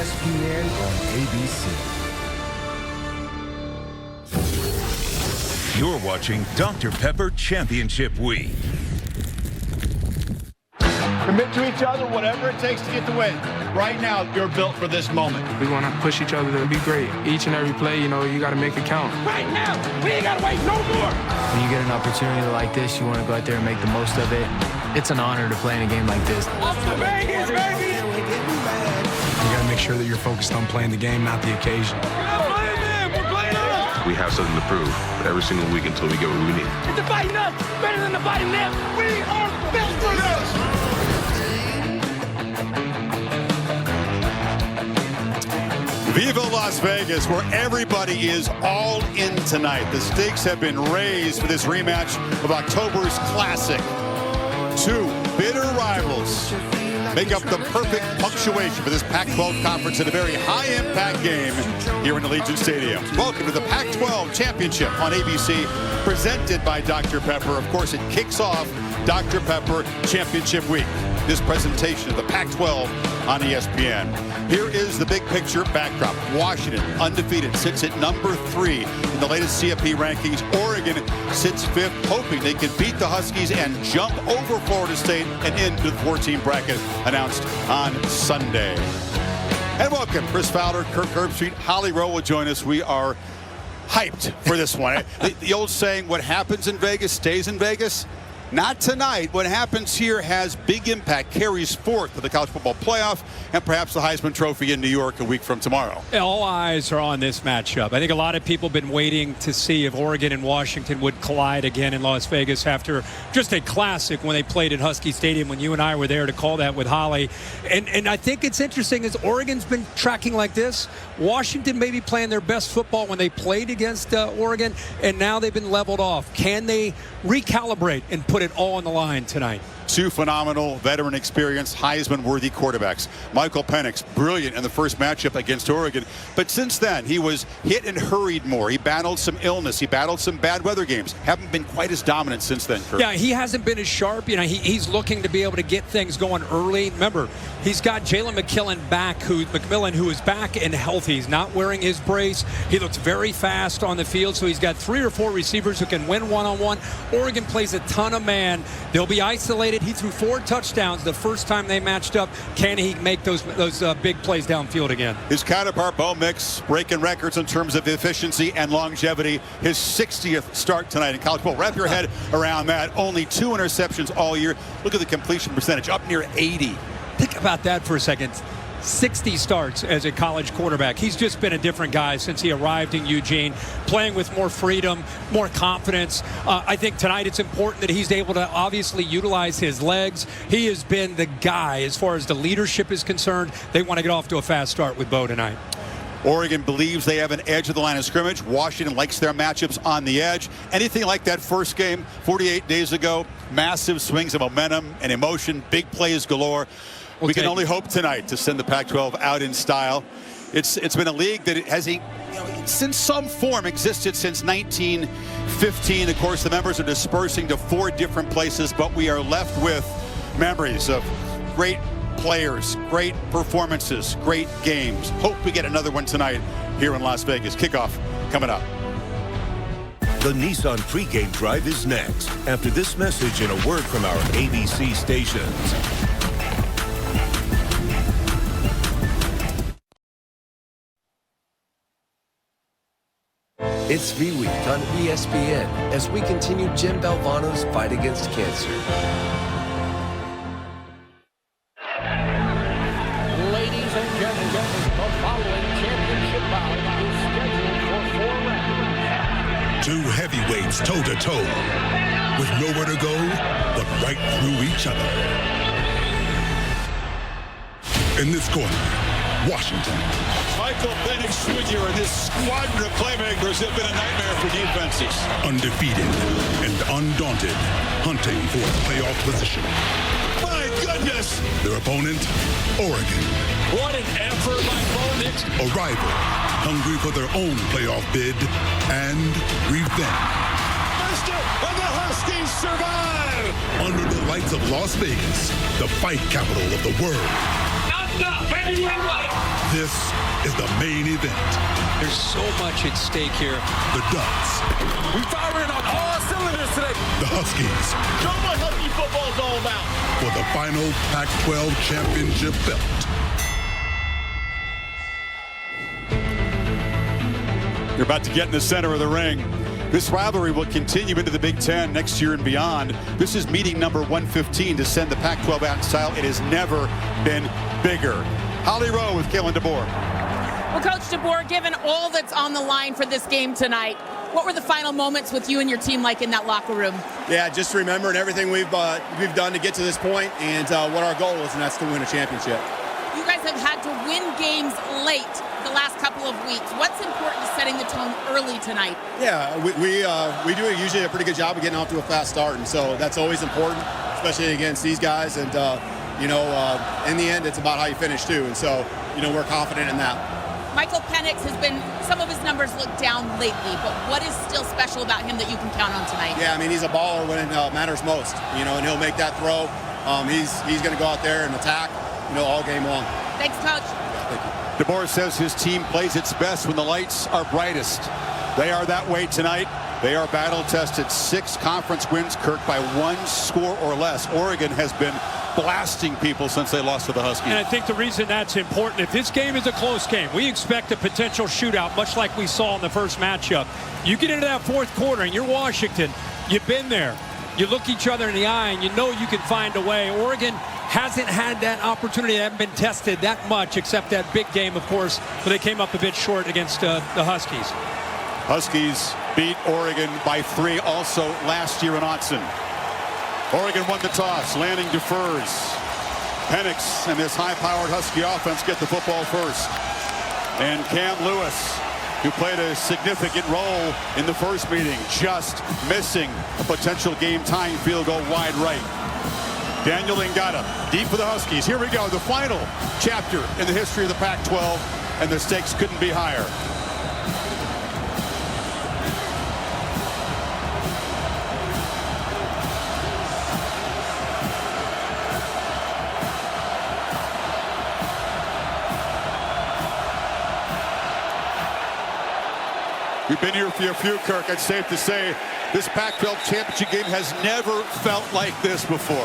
ESPN on ABC. You're watching Dr. Pepper Championship Week. Commit to each other, whatever it takes to get the win. Right now, you're built for this moment. We want to push each other to be great. Each and every play, you got to make it count. Right now, we ain't got to wait no more. When you get an opportunity like this, you want to go out there and make the most of it. It's an honor to play in a game like this. Up to Vegas, baby! You got to make sure that you're focused on playing the game, not the occasion. We're playing us! We have something to prove every single week until we get what we need. It's the fighting us better than the fighting them. We are built for this! Viva Las Vegas, where everybody is all in tonight. The stakes have been raised for this rematch of October's Classic. Two bitter rivals make up the perfect punctuation for this Pac-12 conference in a very high-impact game here in Allegiant Stadium. Welcome to the Pac-12 Championship on ABC, presented by Dr. Pepper. Of course, it kicks off Dr. Pepper Championship Week. This presentation of the Pac-12 on ESPN. Here is the big picture backdrop. Washington, undefeated, sits at number 3 in the latest CFB rankings. Oregon sits 5th, hoping they can beat the Huskies and jump over Florida State and into the 14 bracket announced on Sunday. And welcome, Chris Fowler, Kirk Herbstreit, Holly Rowe will join us. We are hyped for this one. The old saying, what happens in Vegas stays in Vegas. Not tonight. What happens here has big impact, carries forth to the college football playoff and perhaps the Heisman Trophy in New York a week from tomorrow. All eyes are on this matchup. I think a lot of people have been waiting to see if Oregon and Washington would collide again in Las Vegas after just a classic when they played at Husky Stadium when you and I were there to call that with Holly. And I think it's interesting as Oregon's been tracking like this. Washington may be playing their best football when they played against Oregon, and now they've been leveled off. Can they recalibrate and put it all on the line tonight? Two phenomenal veteran experience, Heisman-worthy quarterbacks. Michael Penix, brilliant in the first matchup against Oregon. But since then, he was hit and hurried more. He battled some illness. He battled some bad weather games. Haven't been quite as dominant since then, Kurt. Yeah, he hasn't been as sharp. He's looking to be able to get things going early. Remember, he's got Jalen McMillan, who is back and healthy. He's not wearing his brace. He looks very fast on the field, so he's got 3 or 4 receivers who can win one-on-one. Oregon plays a ton of man. They'll be isolated. He threw 4 touchdowns the first time they matched up. Can he make those big plays downfield again? His counterpart, Bo Mix, breaking records in terms of efficiency and longevity. His 60th start tonight in college football. Wrap your head around that. Only 2 interceptions all year. Look at the completion percentage, up near 80. Think about that for a second. 60 starts as a college quarterback. He's just been a different guy since he arrived in Eugene, playing with more freedom, more confidence. I think tonight it's important that he's able to obviously utilize his legs. He has been the guy as far as the leadership is concerned. They want to get off to a fast start with Bo tonight. Oregon believes they have an edge of the line of scrimmage. Washington likes their matchups on the edge. Anything like that first game 48 days ago, massive swings of momentum and emotion, big plays galore. We can only hope tonight to send the Pac-12 out in style. It's been a league that has since some form existed since 1915. Of course, the members are dispersing to 4 different places, but we are left with memories of great players, great performances, great games. Hope we get another one tonight here in Las Vegas. Kickoff coming up. The Nissan pregame drive is next after this message and a word from our ABC stations. It's V-Week on ESPN as we continue Jim Valvano's fight against cancer. Ladies and gentlemen, the following championship bout is scheduled for 4 rounds. 2 heavyweights toe-to-toe with nowhere to go but right through each other. In this corner, Washington. Michael Penix Jr. and his squadron of playmakers have been a nightmare for defenses. Undefeated and undaunted, hunting for a playoff position. My goodness! Their opponent, Oregon. What an effort by Bo Nix. A rival, hungry for their own playoff bid and revenge. Mister, and the Huskies survive! Under the lights of Las Vegas, the fight capital of the world. This is the main event. There's so much at stake here. The Ducks. We firing on all cylinders today. The Huskies. Show what Husky football is all about. For the final Pac-12 Championship belt. You're about to get in the center of the ring. This rivalry will continue into the Big Ten next year and beyond. This is meeting number 115 to send the Pac-12 out in style. It has never been bigger. Holly Rowe with Kalen DeBoer. Well, Coach DeBoer, given all that's on the line for this game tonight, what were the final moments with you and your team like in that locker room? Yeah, just remembering everything we've done to get to this point and what our goal is, and that's to win a championship. You guys have had to win games late the last couple of weeks. What's important to setting the tone early tonight? Yeah, we do usually a pretty good job of getting off to a fast start, and so that's always important, especially against these guys. And in the end, it's about how you finish too. And so, we're confident in that. Michael Penix has been, some of his numbers look down lately, but what is still special about him that you can count on tonight? Yeah, I mean, he's a baller when it matters most, and he'll make that throw. He's going to go out there and attack, all game long. Thanks, Coach. Yeah, thank you. DeBoer says his team plays its best when the lights are brightest. They are that way tonight. They are battle-tested. 6 conference wins, Kirk, by 1 score or less. Oregon has been blasting people since they lost to the Huskies. And I think the reason that's important, if this game is a close game, we expect a potential shootout, much like we saw in the first matchup. You get into that fourth quarter, and you're Washington. You've been there. You look each other in the eye, and you know you can find a way. Oregon hasn't had that opportunity. They haven't been tested that much, except that big game, of course, where they came up a bit short against the Huskies. Huskies beat Oregon by 3 also last year in Autzen. Oregon won the toss. Lanning defers. Penix and this high-powered Husky offense get the football first. And Cam Lewis, who played a significant role in the first meeting, just missing a potential game-tying field goal wide right. Daniel Ngata, deep for the Huskies. Here we go, the final chapter in the history of the Pac-12, and the stakes couldn't be higher. We've been here for a few, Kirk. It's safe to say this Pac-12 championship game has never felt like this before.